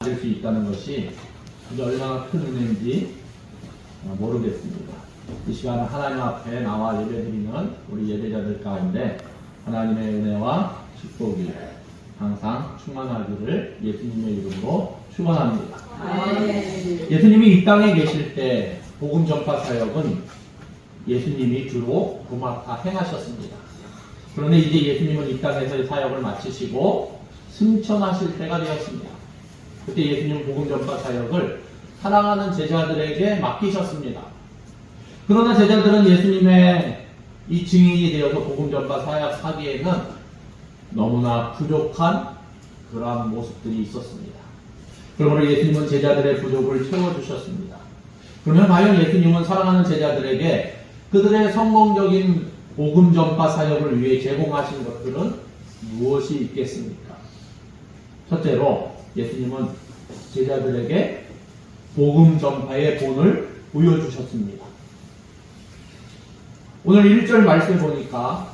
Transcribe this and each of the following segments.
받을 수 있다는 것이 얼마나 큰 은혜인지 모르겠습니다. 이 시간 하나님 앞에 나와 예배드리는 우리 예배자들 가운데 하나님의 은혜와 축복이 항상 충만하기를 예수님의 이름으로 축원합니다. 예수님이 이 땅에 계실 때 복음 전파 사역은 예수님이 주로 도맡아 행하셨습니다. 그런데 이제 예수님은 이 땅에서의 사역을 마치시고 승천하실 때가 되었습니다. 그때 예수님은 복음 전파 사역을 사랑하는 제자들에게 맡기셨습니다. 그러나 제자들은 예수님의 이 증인이 되어서 복음 전파 사역하기에는 너무나 부족한 그러한 모습들이 있었습니다. 그러므로 예수님은 제자들의 부족을 채워주셨습니다. 그러면 과연 예수님은 사랑하는 제자들에게 그들의 성공적인 복음 전파 사역을 위해 제공하신 것들은 무엇이 있겠습니까? 첫째로 예수님은 제자들에게 복음 전파의 본을 보여주셨습니다. 오늘 1절 말씀을 보니까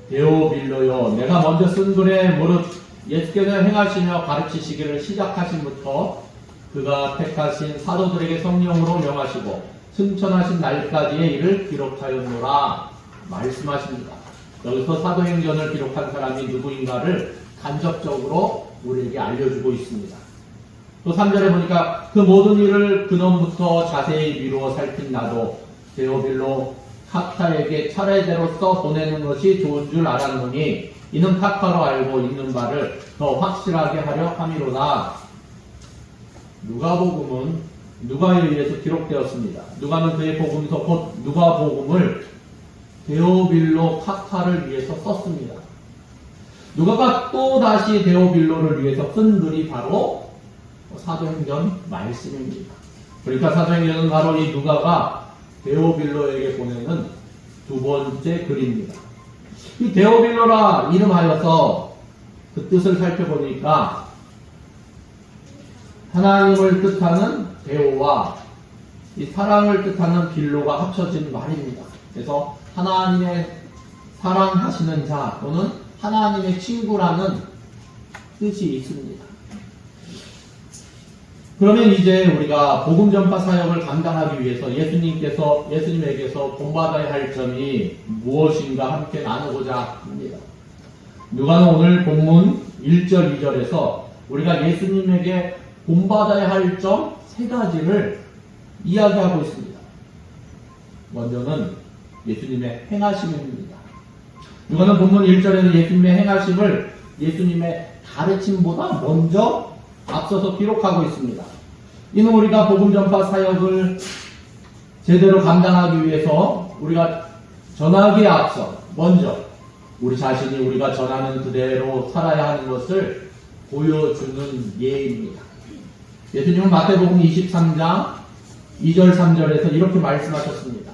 데오빌로여 내가 먼저 쓴 글에 무릇 예수께서 행하시며 가르치시기를 시작하신부터 그가 택하신 사도들에게 성령으로 명하시고 승천하신 날까지의 일을 기록하였노라 말씀하십니다. 여기서 사도행전을 기록한 사람이 누구인가를 간접적으로 우리에게 알려주고 있습니다. 또 3절에 보니까 그 모든 일을 근원부터 자세히 미루어 살핀 나도 데오빌로 카타에게 차례대로 써 보내는 것이 좋은 줄 알았노니 이는 카타로 알고 있는 바를 더 확실하게 하려 함이로다. 누가복음은 누가에 의해서 기록되었습니다. 누가는 그의 복음서 곧 누가복음을 데오빌로 카타를 위해서 썼습니다. 누가가 또 다시 데오빌로를 위해서 쓴 글이 바로 사도행전 말씀입니다. 그러니까 사도행전은 바로 이 누가가 데오빌로에게 보내는 두 번째 글입니다. 이 데오빌로라 이름하여서 그 뜻을 살펴보니까 하나님을 뜻하는 데오와 이 사랑을 뜻하는 빌로가 합쳐진 말입니다. 그래서 하나님의 사랑하시는 자 또는 하나님의 친구라는 뜻이 있습니다. 그러면 이제 우리가 복음 전파 사역을 감당하기 위해서 예수님에게서 본받아야 할 점이 무엇인가 함께 나누고자 합니다. 누가는 오늘 본문 1절, 2절에서 우리가 예수님에게 본받아야 할 점 3가지를 이야기하고 있습니다. 먼저는 예수님의 행하심입니다. 누가는 본문 1절에는 예수님의 행하심을 예수님의 가르침보다 먼저 앞서서 기록하고 있습니다. 이는 우리가 복음 전파 사역을 제대로 감당하기 위해서 우리가 전하기에 앞서 먼저 우리 자신이 우리가 전하는 그대로 살아야 하는 것을 보여주는 예입니다. 예수님은 마태복음 23장 2절 3절에서 이렇게 말씀하셨습니다.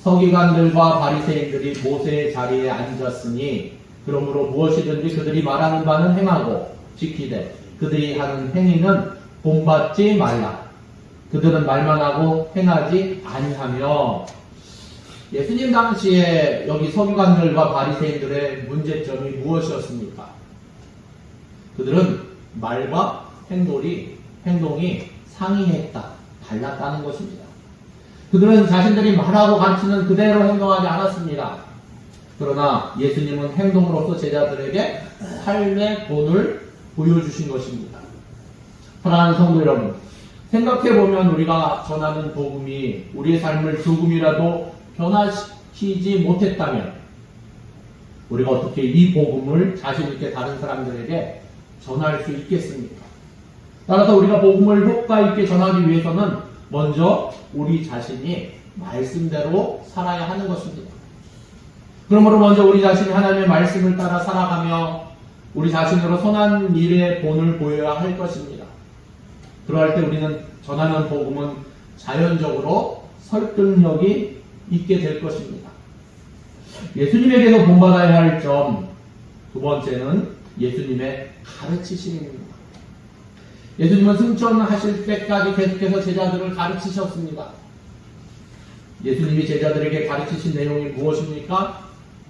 서기관들과 바리새인들이 모세의 자리에 앉았으니 그러므로 무엇이든지 그들이 말하는 바는 행하고 지키되 그들이 하는 행위는 본받지 말라. 그들은 말만 하고 행하지 아니하며. 예수님 당시에 여기 서기관들과 바리새인들의 문제점이 무엇이었습니까? 그들은 말과 행동이 상이했다, 달랐다는 것입니다. 그들은 자신들이 말하고 가르치는 그대로 행동하지 않았습니다. 그러나 예수님은 행동으로서 제자들에게 삶의 본을 보여주신 것입니다. 사랑하는 성도 여러분, 생각해보면 우리가 전하는 복음이 우리의 삶을 조금이라도 변화시키지 못했다면 우리가 어떻게 이 복음을 자신있게 다른 사람들에게 전할 수 있겠습니까? 따라서 우리가 복음을 효과있게 전하기 위해서는 먼저 우리 자신이 말씀대로 살아야 하는 것입니다. 그러므로 먼저 우리 자신이 하나님의 말씀을 따라 살아가며 우리 자신으로 선한 일의 본을 보여야 할 것입니다. 그러할 때 우리는 전하는 복음은 자연적으로 설득력이 있게 될 것입니다. 예수님에게서 본받아야 할 점, 두 번째는 예수님의 가르치심입니다. 예수님은 승천하실 때까지 계속해서 제자들을 가르치셨습니다. 예수님이 제자들에게 가르치신 내용이 무엇입니까?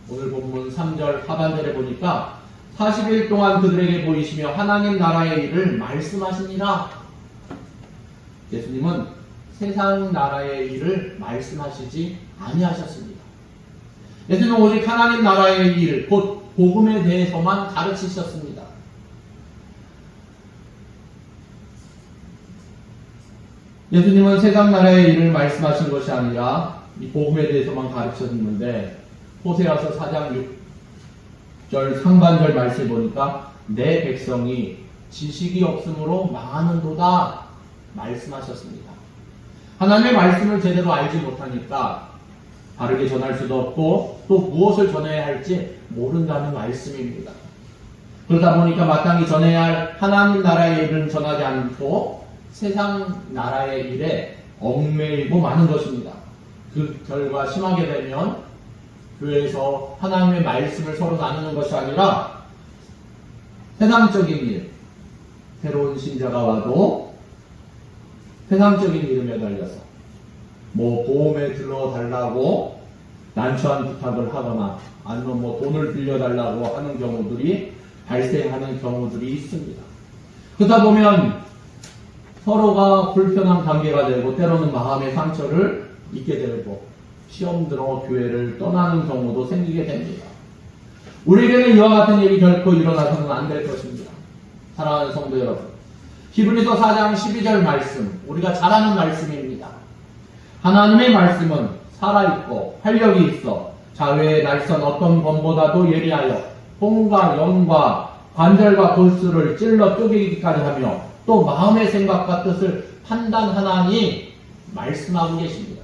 오늘 본문 3절 하반절에 보니까 40일 동안 그들에게 보이시며 하나님 나라의 일을 말씀하시니라. 예수님은 세상 나라의 일을 말씀하시지 아니하셨습니다. 예수님은 오직 하나님 나라의 일, 곧 복음에 대해서만 가르치셨습니다. 예수님은 세상 나라의 일을 말씀하신 것이 아니라 이 복음에 대해서만 가르쳤는데, 호세아서 4장 6절 상반절 말씀을 보니까 내 백성이 지식이 없으므로 망하는도다 말씀하셨습니다. 하나님의 말씀을 제대로 알지 못하니까 바르게 전할 수도 없고 또 무엇을 전해야 할지 모른다는 말씀입니다. 그러다 보니까 마땅히 전해야 할 하나님 나라의 일은 전하지 않고 세상 나라의 일에 얽매이고 마는 것입니다. 그 결과 심하게 되면 교회에서 하나님의 말씀을 서로 나누는 것이 아니라 세상적인 일, 새로운 신자가 와도 세상적인 일에 매달려서 보험에 들러달라고 난처한 부탁을 하거나 아니면 돈을 빌려달라고 하는 경우들이 발생하는 경우들이 있습니다. 그러다 보면 서로가 불편한 관계가 되고 때로는 마음의 상처를 입게 되고 시험 들어 교회를 떠나는 경우도 생기게 됩니다. 우리에게는 이와 같은 일이 결코 일어나서는 안 될 것입니다. 사랑하는 성도 여러분, 히브리서 4장 12절 말씀, 우리가 잘 아는 말씀입니다. 하나님의 말씀은 살아있고 활력이 있어 자외의 날선 어떤 검보다도 예리하여 혼과 영과 관절과 골수를 찔러 쪼개기까지 하며 또 마음의 생각과 뜻을 판단하나니 말씀하고 계십니다.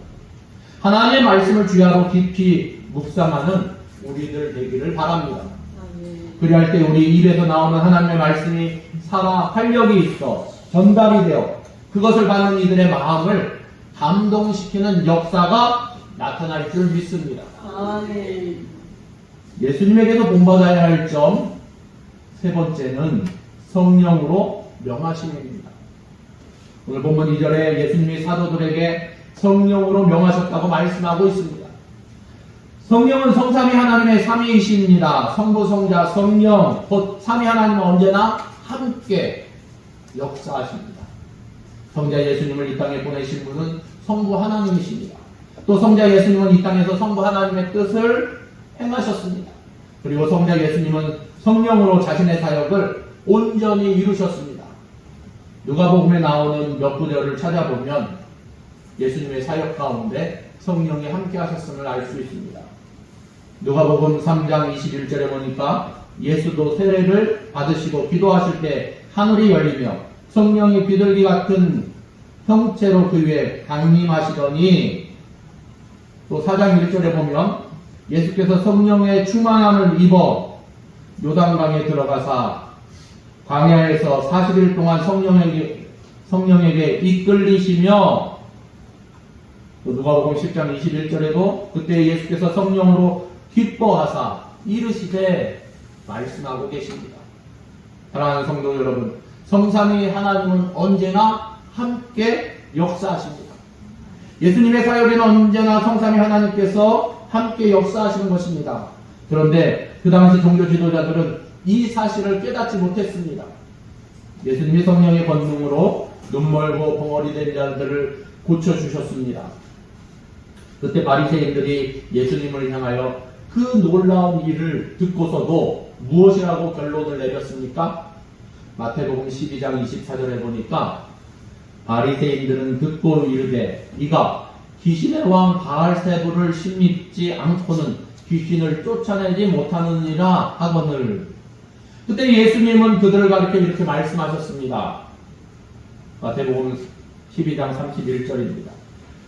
하나님의 말씀을 주야로 깊이 묵상하는 우리들 되기를 바랍니다. 그리할 때 우리 입에서 나오는 하나님의 말씀이 살아 활력이 있어 전달이 되어 그것을 받는 이들의 마음을 감동시키는 역사가 나타날 줄 믿습니다. 아멘. 예수님에게도 본받아야 할 점 세 번째는 성령으로 명하심입니다. 오늘 본문 2절에 예수님이 사도들에게 성령으로 명하셨다고 말씀하고 있습니다. 성령은 성삼위 하나님의 삼위이십니다. 성부, 성자, 성령, 곧 삼위 하나님은 언제나 함께 역사하십니다. 성자 예수님을 이 땅에 보내신 분은 성부 하나님이십니다. 또 성자 예수님은 이 땅에서 성부 하나님의 뜻을 행하셨습니다. 그리고 성자 예수님은 성령으로 자신의 사역을 온전히 이루셨습니다. 누가복음에 나오는 몇 구절을 찾아보면 예수님의 사역 가운데 성령이 함께 하셨음을 알 수 있습니다. 누가복음 3장 21절에 보니까 예수도 세례를 받으시고 기도하실 때 하늘이 열리며 성령이 비둘기 같은 형체로 그 위에 강림하시더니, 또 4장 1절에 보면 예수께서 성령의 충만함을 입어 요단강에 들어가사 광야에서 40일 동안 성령에게 이끌리시며, 또 누가복음 10장 21절에도 그때 예수께서 성령으로 기뻐하사 이르시되 말씀하고 계십니다. 사랑하는 성도 여러분, 성삼위 하나님은 언제나 함께 역사하십니다. 예수님의 사역에는 언제나 성삼위 하나님께서 함께 역사하시는 것입니다. 그런데 그 당시 종교 지도자들은 이 사실을 깨닫지 못했습니다. 예수님이 성령의 권능으로 눈멀고 벙어리 된 자들을 고쳐주셨습니다. 그때 바리새인들이 예수님을 향하여 그 놀라운 일을 듣고서도 무엇이라고 결론을 내렸습니까? 마태복음 12장 24절에 보니까 바리새인들은 듣고 이르되 이가 귀신의 왕 바알세부를 신믿지 않고는 귀신을 쫓아내지 못하느니라 하거늘. 그때 예수님은 그들을 가리켜 이렇게 말씀하셨습니다. 마태복음 12장 31절입니다.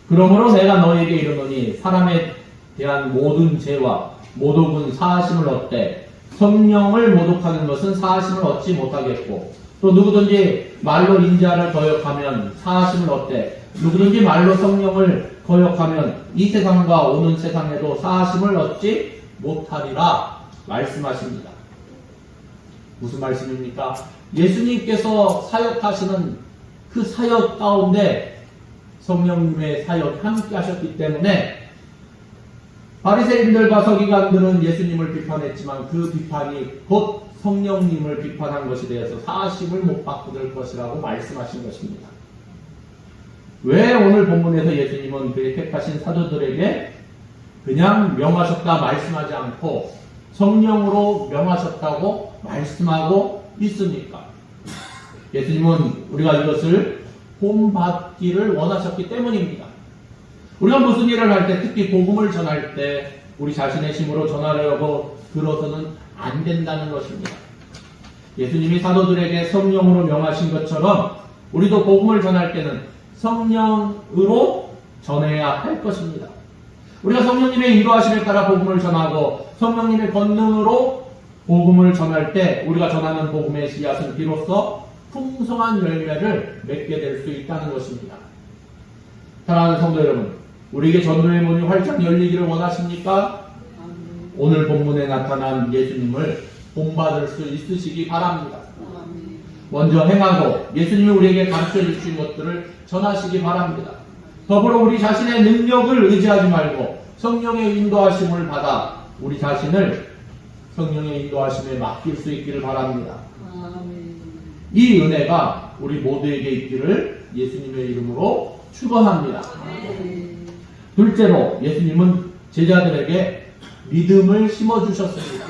그러므로 내가 너희에게 이르노니 사람에 대한 모든 죄와 모독은 사하심을 얻되 성령을 모독하는 것은 사하심을 얻지 못하겠고, 또 누구든지 말로 인자를 거역하면 사하심을 얻되 누구든지 말로 성령을 거역하면 이 세상과 오는 세상에도 사하심을 얻지 못하리라 말씀하십니다. 무슨 말씀입니까? 예수님께서 사역하시는 그 사역 가운데 성령님의 사역이 함께 하셨기 때문에 바리새인들과 서기관들은 예수님을 비판했지만 그 비판이 곧 성령님을 비판한 것에 대해서 사심을 못 받을 것이라고 말씀하신 것입니다. 왜 오늘 본문에서 예수님은 그의 택하신 사도들에게 그냥 명하셨다 말씀하지 않고 성령으로 명하셨다고 말씀하고 있습니까? 예수님은 우리가 이것을 본받기를 원하셨기 때문입니다. 우리가 무슨 일을 할 때, 특히 복음을 전할 때 우리 자신의 힘으로 전하려고 들어서는 안 된다는 것입니다. 예수님이 사도들에게 성령으로 명하신 것처럼 우리도 복음을 전할 때는 성령으로 전해야 할 것입니다. 우리가 성령님의 인도하심에 따라 복음을 전하고 성령님의 권능으로 복음을 전할 때 우리가 전하는 복음의 씨앗은 비로소 풍성한 열매를 맺게 될 수 있다는 것입니다. 사랑하는 성도 여러분, 우리에게 전도의 문이 활짝 열리기를 원하십니까? 오늘 본문에 나타난 예수님을 본받을 수 있으시기 바랍니다. 먼저 행하고 예수님이 우리에게 가르쳐 주신 것들을 전하시기 바랍니다. 더불어 우리 자신의 능력을 의지하지 말고 성령의 인도하심을 받아 우리 자신을 성령의 인도하심에 맡길 수 있기를 바랍니다. 이 은혜가 우리 모두에게 있기를 예수님의 이름으로 축원합니다. 둘째로 예수님은 제자들에게 믿음을 심어주셨습니다.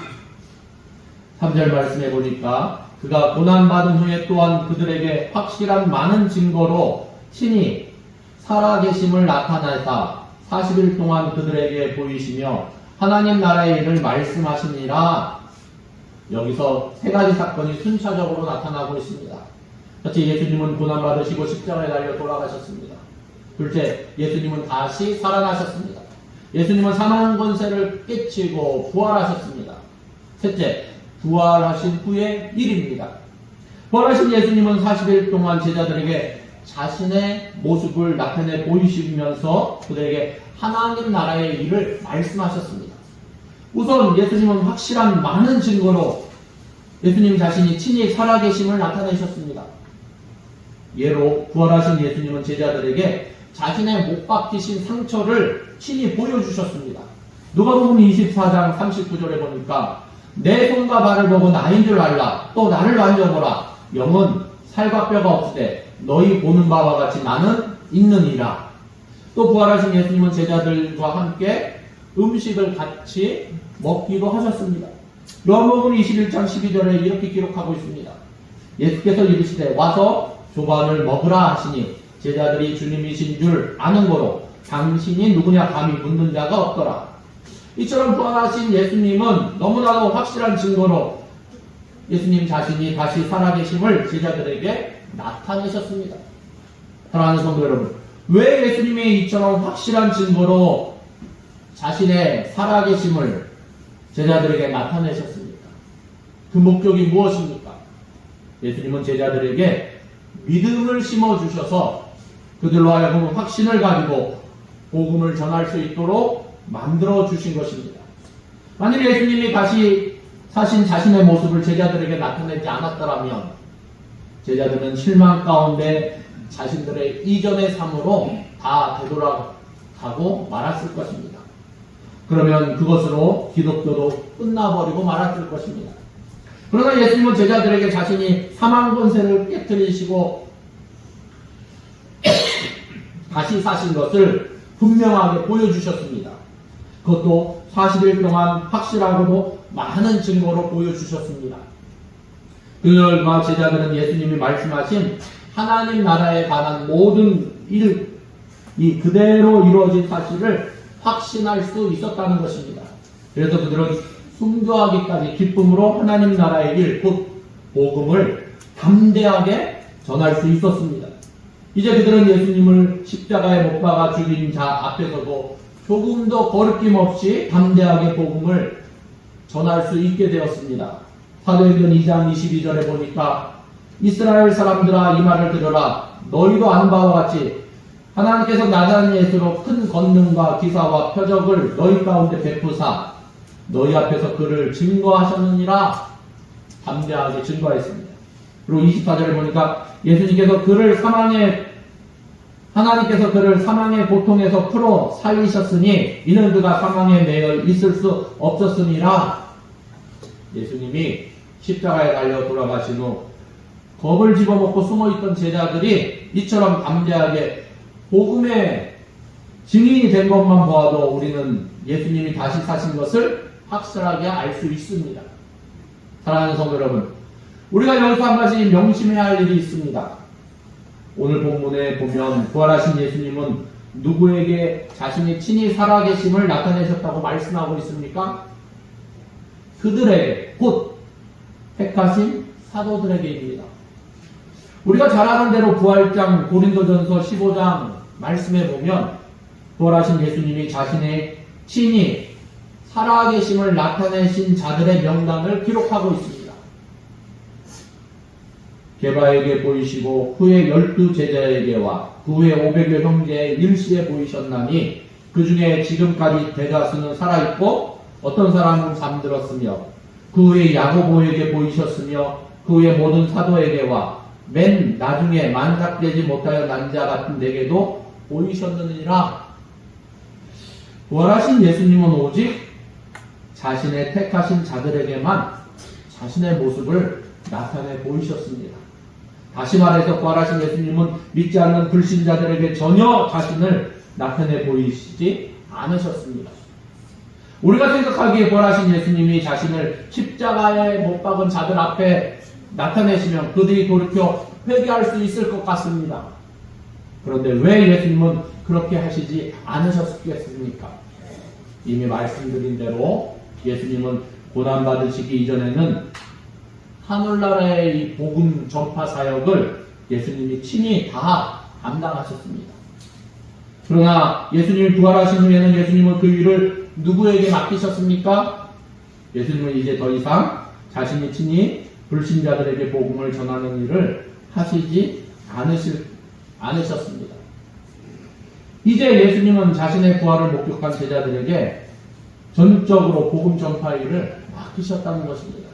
3절 말씀해 보니까 그가 고난받은 후에 또한 그들에게 확실한 많은 증거로 친히 살아계심을 나타내사 40일 동안 그들에게 보이시며 하나님 나라의 일을 말씀하시니라. 여기서 세 가지 사건이 순차적으로 나타나고 있습니다. 첫째, 예수님은 고난받으시고 십자가에 달려 돌아가셨습니다. 둘째, 예수님은 다시 살아나셨습니다. 예수님은 사망 권세를 깨치고 부활하셨습니다. 셋째, 부활하신 후의 일입니다. 부활하신 예수님은 40일 동안 제자들에게 자신의 모습을 나타내 보이시면서 그들에게 하나님 나라의 일을 말씀하셨습니다. 우선 예수님은 확실한 많은 증거로 예수님 자신이 친히 살아계심을 나타내셨습니다. 예로 부활하신 예수님은 제자들에게 자신의 못 박히신 상처를 친히 보여주셨습니다. 누가복음 24장 39절에 보니까 내 손과 발을 보고 나인 줄 알라. 또 나를 만져보라. 영은 살과 뼈가 없으되 너희 보는 바와 같이 나는 있느니라. 또 부활하신 예수님은 제자들과 함께 음식을 같이 먹기도 하셨습니다. 요한복음 21장 12절에 이렇게 기록하고 있습니다. 예수께서 이르시되 와서 조반을 먹으라 하시니 제자들이 주님이신 줄 아는 거로 당신이 누구냐 감히 묻는 자가 없더라. 이처럼 부활하신 예수님은 너무나도 확실한 증거로 예수님 자신이 다시 살아계심을 제자들에게 나타내셨습니다. 사랑하는 성도 여러분, 왜 예수님이 이처럼 확실한 증거로 자신의 살아계심을 제자들에게 나타내셨습니까? 그 목적이 무엇입니까? 예수님은 제자들에게 믿음을 심어주셔서 그들로 하여금 확신을 가지고 복음을 전할 수 있도록 만들어 주신 것입니다. 만일 예수님이 다시 사신 자신의 모습을 제자들에게 나타내지 않았더라면 제자들은 실망 가운데 자신들의 이전의 삶으로 다 되돌아가고 말았을 것입니다. 그러면 그것으로 기독교도 끝나버리고 말았을 것입니다. 그러나 예수님은 제자들에게 자신이 사망 권세를 깨뜨리시고 다시 사신 것을 분명하게 보여주셨습니다. 그것도 40일 동안 확실하고도 많은 증거로 보여주셨습니다. 그 결과 제자들은 예수님이 말씀하신 하나님 나라에 관한 모든 이 그대로 이루어진 사실을 확신할 수 있었다는 것입니다. 그래서 그들은 순교하기까지 기쁨으로 하나님 나라의 일, 곧 복음을 담대하게 전할 수 있었습니다. 이제 그들은 예수님을 십자가에 못 박아 죽인 자 앞에서도 조금 더 거리낌 없이 담대하게 복음을 전할 수 있게 되었습니다. 사도행전 2장 22절에 보니까 이스라엘 사람들아 이 말을 들으라. 너희도 아는 바와 같이 하나님께서 나자렛 예수로 큰 권능과 기사와 표적을 너희 가운데 베푸사 너희 앞에서 그를 증거하셨느니라. 담대하게 증거했습니다. 그리고 24절에 보니까 예수님께서 하나님께서 그를 사망의 고통에서 풀어 살리셨으니 이는 그가 사망에 매여 있을 수 없었으니라. 예수님이 십자가에 달려 돌아가신 후 겁을 집어먹고 숨어있던 제자들이 이처럼 담대하게 복음의 증인이 된 것만 보아도 우리는 예수님이 다시 사신 것을 확실하게 알 수 있습니다. 사랑하는 성도 여러분, 우리가 여기서 한 가지 명심해야 할 일이 있습니다. 오늘 본문에 보면 부활하신 예수님은 누구에게 자신이 친히 살아계심을 나타내셨다고 말씀하고 있습니까? 그들에게, 곧 택하신 사도들에게입니다. 우리가 잘 아는 대로 부활장 고린도전서 15장 말씀에 보면 부활하신 예수님이 자신의 친히 살아계심을 나타내신 자들의 명단을 기록하고 있습니다. 게바에게 보이시고 후에 12제자에게와 그 후에 500여 형제의 일시에 보이셨나니 그 중에 지금까지 대다수는 살아있고 어떤 사람은 잠들었으며 그 후에 야고보에게 보이셨으며 그 후에 모든 사도에게와 맨 나중에 만삭되지 못하여 난 자 같은 내게도 보이셨느니라. 부활하신 예수님은 오직 자신의 택하신 자들에게만 자신의 모습을 나타내 보이셨습니다. 다시 말해서 부활하신 예수님은 믿지 않는 불신자들에게 전혀 자신을 나타내 보이시지 않으셨습니다. 우리가 생각하기에 부활하신 예수님이 자신을 십자가에 못 박은 자들 앞에 나타내시면 그들이 돌이켜 회개할 수 있을 것 같습니다. 그런데 왜 예수님은 그렇게 하시지 않으셨겠습니까? 이미 말씀드린 대로 예수님은 고난받으시기 이전에는 하늘나라의 이 복음 전파 사역을 예수님이 친히 다 감당하셨습니다. 그러나 예수님이 부활하신 후에는 예수님은 그 일을 누구에게 맡기셨습니까? 예수님은 이제 더 이상 자신이 친히 불신자들에게 복음을 전하는 일을 하시지 않으셨습니다. 이제 예수님은 자신의 부활을 목격한 제자들에게 전적으로 복음 전파 일을 맡기셨다는 것입니다.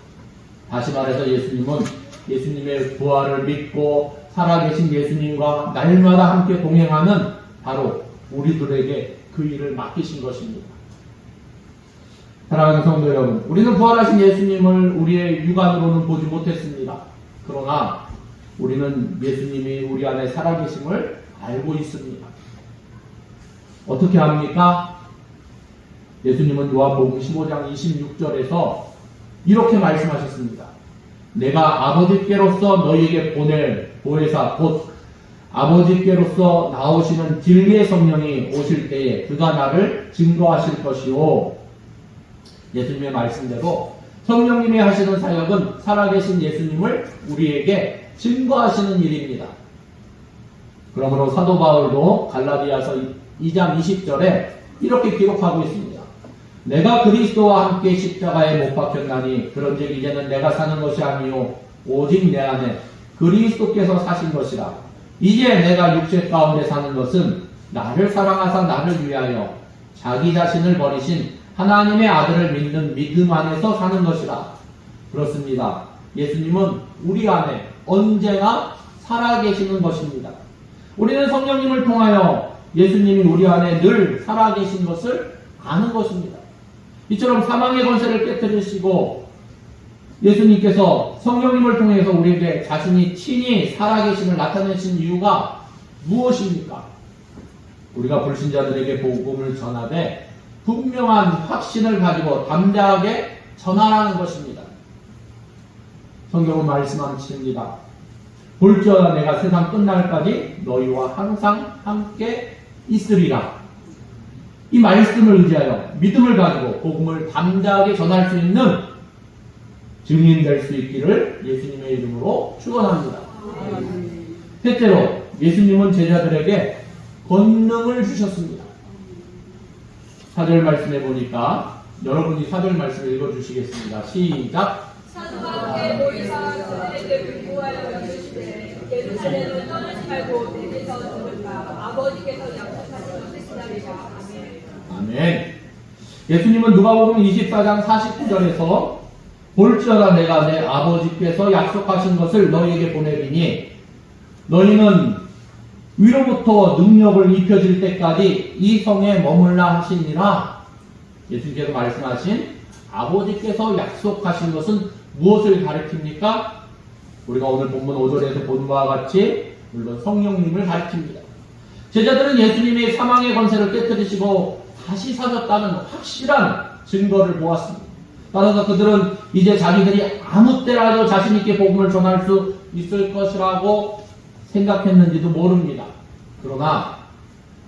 다시 말해서 예수님은 예수님의 부활을 믿고 살아계신 예수님과 날마다 함께 동행하는 바로 우리들에게 그 일을 맡기신 것입니다. 사랑하는 성도 여러분, 우리는 부활하신 예수님을 우리의 육안으로는 보지 못했습니다. 그러나 우리는 예수님이 우리 안에 살아계심을 알고 있습니다. 어떻게 합니까? 예수님은 요한복음 15장 26절에서 이렇게 말씀하셨습니다. 내가 아버지께로서 너희에게 보낼 보혜사 곧 아버지께로서 나오시는 진리의 성령이 오실 때에 그가 나를 증거하실 것이요. 예수님의 말씀대로 성령님이 하시는 사역은 살아계신 예수님을 우리에게 증거하시는 일입니다. 그러므로 사도 바울도 갈라디아서 2장 20절에 이렇게 기록하고 있습니다. 내가 그리스도와 함께 십자가에 못 박혔나니 그런즉 이제는 내가 사는 것이 아니요 오직 내 안에 그리스도께서 사신 것이라. 이제 내가 육체 가운데 사는 것은 나를 사랑하사 나를 위하여 자기 자신을 버리신 하나님의 아들을 믿는 믿음 안에서 사는 것이라. 그렇습니다. 예수님은 우리 안에 언제나 살아계시는 것입니다. 우리는 성령님을 통하여 예수님이 우리 안에 늘 살아계신 것을 아는 것입니다. 이처럼 사망의 권세를 깨뜨리시고 예수님께서 성령님을 통해서 우리에게 자신이 친히 살아계심을 나타내신 이유가 무엇입니까? 우리가 불신자들에게 복음을 전하되 분명한 확신을 가지고 담대하게 전하라는 것입니다. 성경은 말씀하십니다. 볼지어다 내가 세상 끝날까지 너희와 항상 함께 있으리라. 이 말씀을 의지하여 믿음을 가지고 복음을 담대하게 전할 수 있는 증인 될 수 있기를 예수님의 이름으로 축원합니다. 셋째로 예수님은 제자들에게 권능을 주셨습니다. 4절 말씀해 보니까 여러분이 4절 말씀을 읽어주시겠습니다. 시작. 사도와 함께 모이사 그들에게 불구하여 여쭈시되 예루살렘을 떠나지 말고 내게서 들을까 아버지께서 약속하신 것을 기다리라. 아멘. 예수님은 누가복음 24장 49절에서 볼지어다 내가 내 아버지께서 약속하신 것을 너희에게 보내리니 너희는 위로부터 능력을 입혀질 때까지 이 성에 머물라 하시니라. 예수님께서 말씀하신 아버지께서 약속하신 것은 무엇을 가리킵니까? 우리가 오늘 본문 5절에서 본 바와 같이 물론 성령님을 가리킵니다. 제자들은 예수님의 사망의 권세를 깨뜨리시고 다시 사셨다는 확실한 증거를 보았습니다. 따라서 그들은 이제 자기들이 아무 때라도 자신있게 복음을 전할 수 있을 것이라고 생각했는지도 모릅니다. 그러나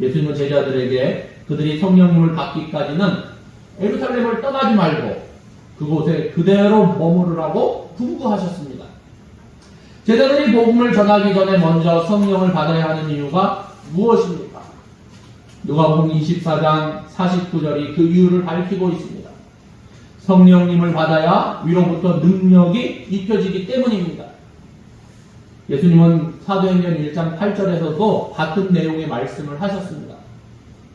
예수님은 제자들에게 그들이 성령님을 받기까지는 예루살렘을 떠나지 말고 그곳에 그대로 머무르라고 분부하셨습니다. 제자들이 복음을 전하기 전에 먼저 성령을 받아야 하는 이유가 무엇입니까? 누가복음 24장 49절이 그 이유를 밝히고 있습니다. 성령님을 받아야 위로부터 능력이 입혀지기 때문입니다. 예수님은 사도행전 1장 8절에서도 같은 내용의 말씀을 하셨습니다.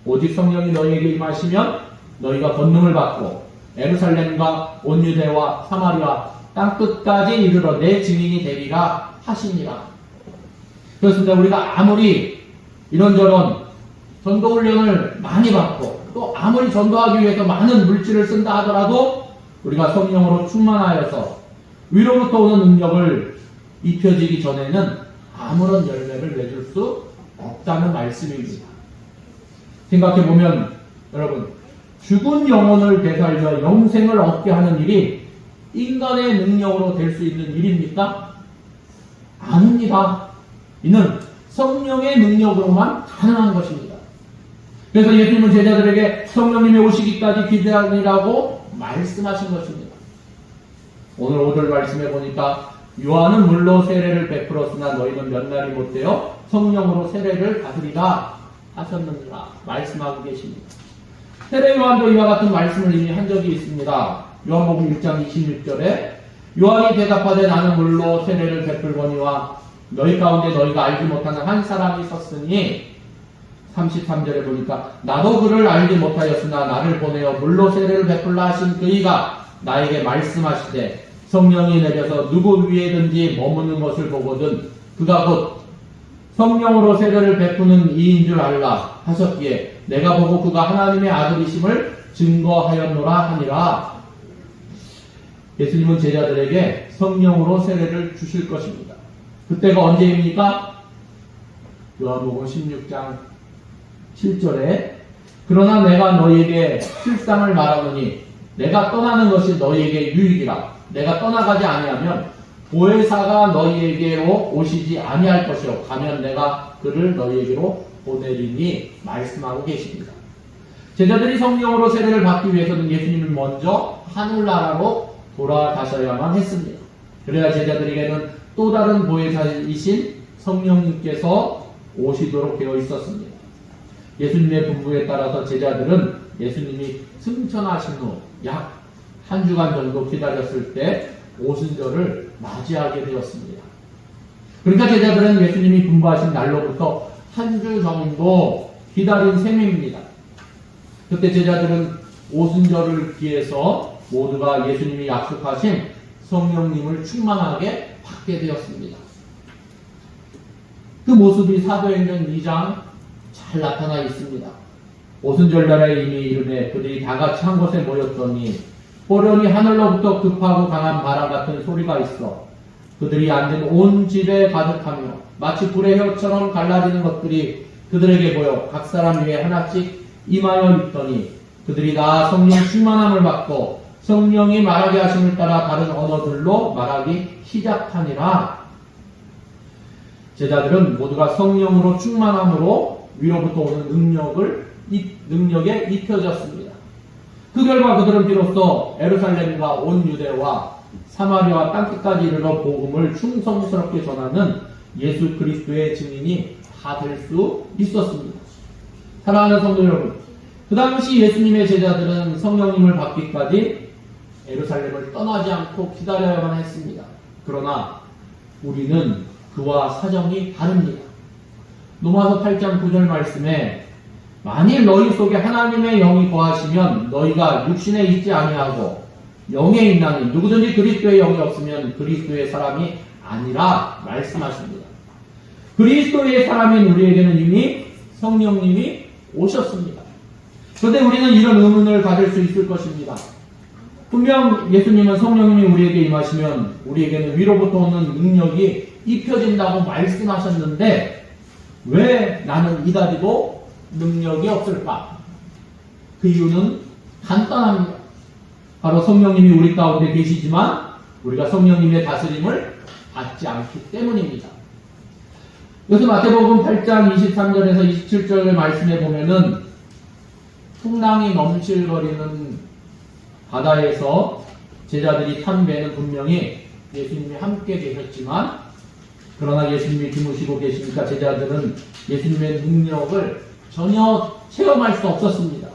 오직 성령이 너희에게 임하시면 너희가 권능을 받고 예루살렘과 온 유대와 사마리아 땅끝까지 이르러 내 증인이 되리라 하시니라. 그렇습니다. 우리가 아무리 이런저런 전도 훈련을 많이 받고 또 아무리 전도하기 위해서 많은 물질을 쓴다 하더라도 우리가 성령으로 충만하여서 위로부터 오는 능력을 입혀지기 전에는 아무런 열매를 맺을 수 없다는 말씀입니다. 생각해보면 여러분, 죽은 영혼을 되살려 영생을 얻게 하는 일이 인간의 능력으로 될 수 있는 일입니까? 아닙니다. 이는 성령의 능력으로만 가능한 것입니다. 그래서 예수님은 제자들에게 성령님이 오시기까지 기대하니라고 말씀하신 것입니다. 오늘 5절 말씀해 보니까 요한은 물로 세례를 베풀었으나 너희는 몇 날이 못되어 성령으로 세례를 받으리라 하셨느니라 말씀하고 계십니다. 세례 요한도 이와 같은 말씀을 이미 한 적이 있습니다. 요한복음 1장 26절에 요한이 대답하되 나는 물로 세례를 베풀거니와 너희 가운데 너희가 알지 못하는 한 사람이 있었으니 33절에 보니까 나도 그를 알지 못하였으나 나를 보내어 물로 세례를 베풀라 하신 그이가 나에게 말씀하시되 성령이 내려서 누구 위에든지 머무는 것을 보거든 그가 곧 성령으로 세례를 베푸는 이인 줄 알라 하셨기에 내가 보고 그가 하나님의 아들이심을 증거하였노라 하니라. 예수님은 제자들에게 성령으로 세례를 주실 것입니다. 그때가 언제입니까? 요한복음 16장 7절에 그러나 내가 너희에게 실상을 말하노니 내가 떠나는 것이 너희에게 유익이라. 내가 떠나가지 아니하면 보혜사가 너희에게로 오시지 아니할 것이요 가면 내가 그를 너희에게로 보내리니 말씀하고 계십니다. 제자들이 성령으로 세례를 받기 위해서는 예수님은 먼저 하늘나라로 돌아가셔야만 했습니다. 그래야 제자들에게는 또 다른 보혜사이신 성령님께서 오시도록 되어 있었습니다. 예수님의 분부에 따라서 제자들은 예수님이 승천하신 후 약 한 주간 정도 기다렸을 때 오순절을 맞이하게 되었습니다. 그러니까 제자들은 예수님이 분부하신 날로부터 한 주 정도 기다린 셈입니다. 그때 제자들은 오순절을 기해서 모두가 예수님이 약속하신 성령님을 충만하게 받게 되었습니다. 그 모습이 사도행전 2장 잘 나타나 있습니다. 오순절날에 이미 이름에 그들이 다 같이 한 곳에 모였더니 호련히 하늘로부터 급하고 강한 바람 같은 소리가 있어 그들이 앉은 온 집에 가득하며 마치 불의 혀처럼 갈라지는 것들이 그들에게 보여 각 사람 위에 하나씩 임하여 있더니 그들이 다 성령 충만함을 받고 성령이 말하게 하심을 따라 다른 언어들로 말하기 시작하니라. 제자들은 모두가 성령으로 충만함으로 위로부터 오는 능력에 입혀졌습니다. 그 결과 그들은 비로소 예루살렘과 온 유대와 사마리아와 땅끝까지 이르러 복음을 충성스럽게 전하는 예수 그리스도의 증인이 다 될 수 있었습니다. 사랑하는 성도 여러분, 그 당시 예수님의 제자들은 성령님을 받기까지 예루살렘을 떠나지 않고 기다려야만 했습니다. 그러나 우리는 그와 사정이 다릅니다. 로마서 8장 9절 말씀에 만일 너희 속에 하나님의 영이 거하시면 너희가 육신에 있지 아니하고 영에 있나니 누구든지 그리스도의 영이 없으면 그리스도의 사람이 아니라 말씀하십니다. 그리스도의 사람인 우리에게는 이미 성령님이 오셨습니다. 그런데 우리는 이런 의문을 가질 수 있을 것입니다. 분명 예수님은 성령님이 우리에게 임하시면 우리에게는 위로부터 오는 능력이 입혀진다고 말씀하셨는데 왜 나는 이다리도 능력이 없을까? 그 이유는 간단합니다. 바로 성령님이 우리 가운데 계시지만 우리가 성령님의 다스림을 받지 않기 때문입니다. 그래서 마태복음 8장 23절에서 27절 말씀에 보면은 풍랑이 넘실거리는 바다에서 제자들이 탄 배는 분명히 예수님이 함께 계셨지만 그러나 예수님이 주무시고 계시니까 제자들은 예수님의 능력을 전혀 체험할 수 없었습니다.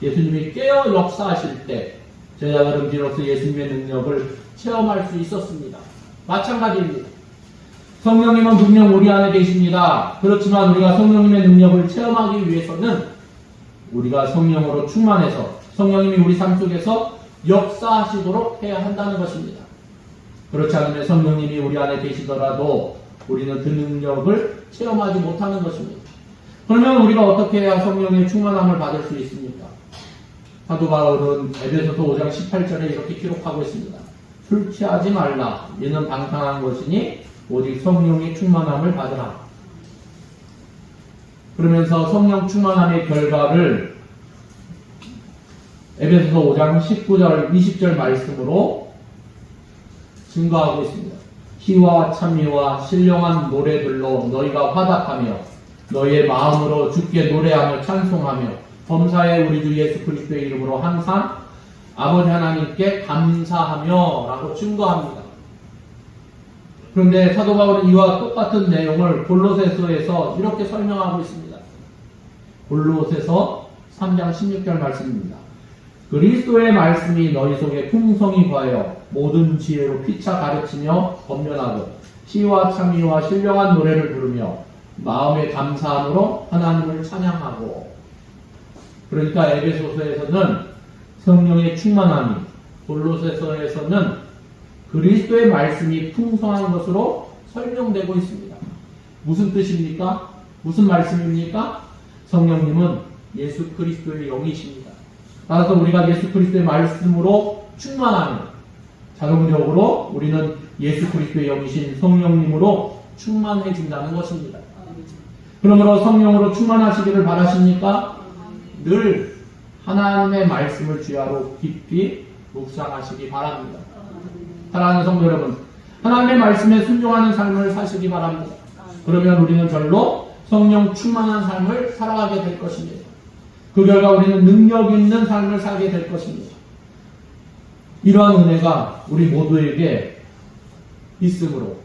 예수님이 깨어 역사하실 때 제자들은 비로소 예수님의 능력을 체험할 수 있었습니다. 마찬가지입니다. 성령님은 분명 우리 안에 계십니다. 그렇지만 우리가 성령님의 능력을 체험하기 위해서는 우리가 성령으로 충만해서 성령님이 우리 삶 속에서 역사하시도록 해야 한다는 것입니다. 그렇지 않으면 성령님이 우리 안에 계시더라도 우리는 그 능력을 체험하지 못하는 것입니다. 그러면 우리가 어떻게 해야 성령의 충만함을 받을 수 있습니까? 사도 바울은 에베소서 5장 18절에 이렇게 기록하고 있습니다. 술 취하지 말라. 이는 방탕한 것이니 오직 성령의 충만함을 받으라. 그러면서 성령 충만함의 결과를 에베소서 5장 19절 20절 말씀으로 증거하고 있습니다. 희와 찬미와 신령한 노래들로 너희가 화답하며 너희의 마음으로 주께 노래하며 찬송하며 범사에 우리 주 예수 그리스도의 이름으로 항상 아버지 하나님께 감사하며 라고 증거합니다. 그런데 사도 바울은 이와 똑같은 내용을 골로새서에서 이렇게 설명하고 있습니다. 골로새서 3장 16절 말씀입니다. 그리스도의 말씀이 너희 속에 풍성히 구하여 모든 지혜로 피차 가르치며 권면하고 시와 찬미와 신령한 노래를 부르며 마음의 감사함으로 하나님을 찬양하고. 그러니까 에베소서에서는 성령의 충만함이, 골로새서에서는 그리스도의 말씀이 풍성한 것으로 설명되고 있습니다. 무슨 뜻입니까? 무슨 말씀입니까? 성령님은 예수 그리스도의 영이십니다. 따라서 우리가 예수 그리스도의 말씀으로 충만하면 자동적으로 우리는 예수 그리스도의 영이신 성령님으로 충만해진다는 것입니다. 그러므로 성령으로 충만하시기를 바라십니까? 늘 하나님의 말씀을 주야로 깊이 묵상하시기 바랍니다. 사랑하는 성도 여러분, 하나님의 말씀에 순종하는 삶을 사시기 바랍니다. 그러면 우리는 절로 성령 충만한 삶을 살아가게 될 것입니다. 그 결과 우리는 능력 있는 삶을 살게 될 것입니다. 이러한 은혜가 우리 모두에게 있으므로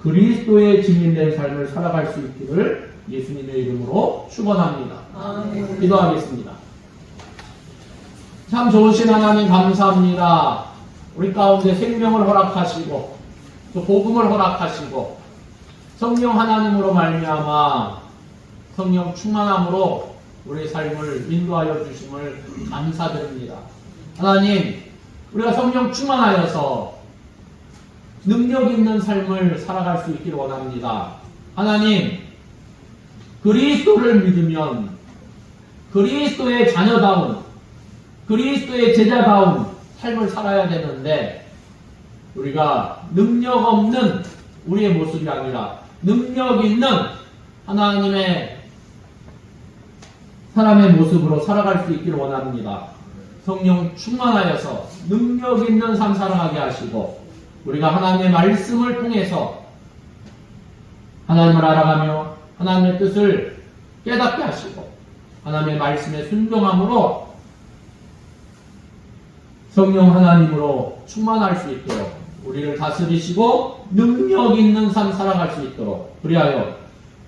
그리스도의 증인된 삶을 살아갈 수 있기를 예수님의 이름으로 축원합니다. 기도하겠습니다. 참 좋으신 하나님 감사합니다. 우리 가운데 생명을 허락하시고 또 복음을 허락하시고 성령 하나님으로 말미암아 성령 충만함으로 우리의 삶을 인도하여 주심을 감사드립니다. 하나님, 우리가 성령 충만하여서 능력 있는 삶을 살아갈 수 있기를 원합니다. 하나님, 그리스도를 믿으면 그리스도의 자녀다운, 그리스도의 제자다운 삶을 살아야 되는데 우리가 능력 없는 우리의 모습이 아니라 능력 있는 하나님의 사람의 모습으로 살아갈 수 있기를 원합니다. 성령 충만하여서 능력 있는 삶 살아가게 하시고 우리가 하나님의 말씀을 통해서 하나님을 알아가며 하나님의 뜻을 깨닫게 하시고 하나님의 말씀에 순종함으로 성령 하나님으로 충만할 수 있도록 우리를 다스리시고 능력 있는 삶 살아갈 수 있도록 그리하여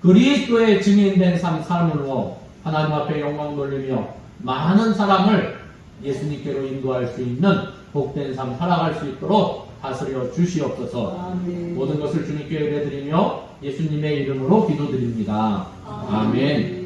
그리스도의 증인된 삶 삶으로 하나님 앞에 영광 돌리며 많은 사람을 예수님께로 인도할 수 있는 복된 삶 살아갈 수 있도록 다스려 주시옵소서. 모든 것을 주님께 예배드리며 예수님의 이름으로 기도드립니다. 아멘.